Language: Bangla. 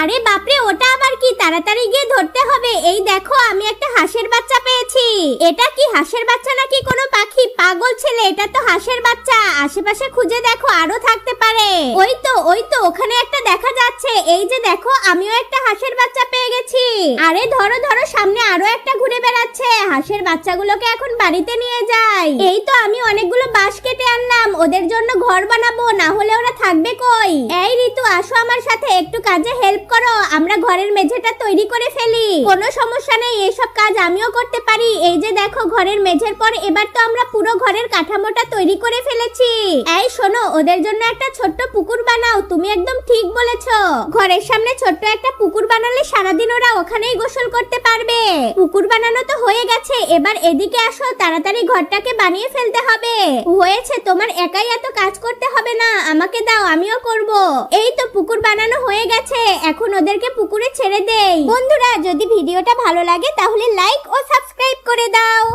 আরে বাপরে, ওটা আবার কি? তাড়াতাড়ি গিয়ে ধরতে হবে। এই দেখো, আমি একটা হাঁসের বাচ্চা পেয়েছি। এটা কি হাঁসের বাচ্চা নাকি কোনো পাখি? পাগল ছেলে, এটা তো হাঁসের বাচ্চা। আশেপাশে খুঁজে দেখো, আরো থাকতে পারে। ওই তো ওখানে একটা দেখা যাচ্ছে। এই যে দেখো, আমিও একটা হাঁসের বাচ্চা পেয়ে গেছি। আরে ধরো ধরো, সামনে আরো একটা ঘুরে বেড়াচ্ছে। হাঁসের বাচ্চাগুলোকে এখন বাড়িতে নিয়ে যাই। এই তো আমি অনেকগুলো বাঁশ কেটে আনলাম, ওদের জন্য ঘর বানাবো, না হলে ওরা থাকবে কই? এই ঋতু, আসো আমার সাথে, একটু কাজে হেল্প করো। আমরা ঘরের মেঝেটা তৈরি করে ফেলি। কোনো সমস্যা নেই, এসব কাজ আমিও করতে পারি। এই যে দেখো, ঘরের মেঝের পর এবার তো আমরা পুরো ঘরের কাঠামোটা তৈরি করে ফেলেছি। এই শোনো, ওদের জন্য একটা ছোট্ট পুকুর বানাও। তুমি একদম ঠিক বলেছো। ঘরের সামনে ছোট্ট একটা পুকুর বানালে সারাদিন ওরা ওখানেই গোসল করতে পারবে। পুকুর বানানো তো হয়ে গেছে, এবার এদিকে আসো, তাড়াতাড়ি ঘরটাকে বানিয়ে ফেলতে হবে। হয়েছে, তোমার একাই এত কাজ করতে হবে না, আমাকে দাও, আমিও করব। এই তো পুকুর বানানো হয়ে গেছে, এখন ওদেরকে পুকুরে ছেড়ে দেই। বন্ধুরা, যদি ভিডিওটা ভালো লাগে তাহলে লাইক ও সাবস্ক্রাইব করে দাও।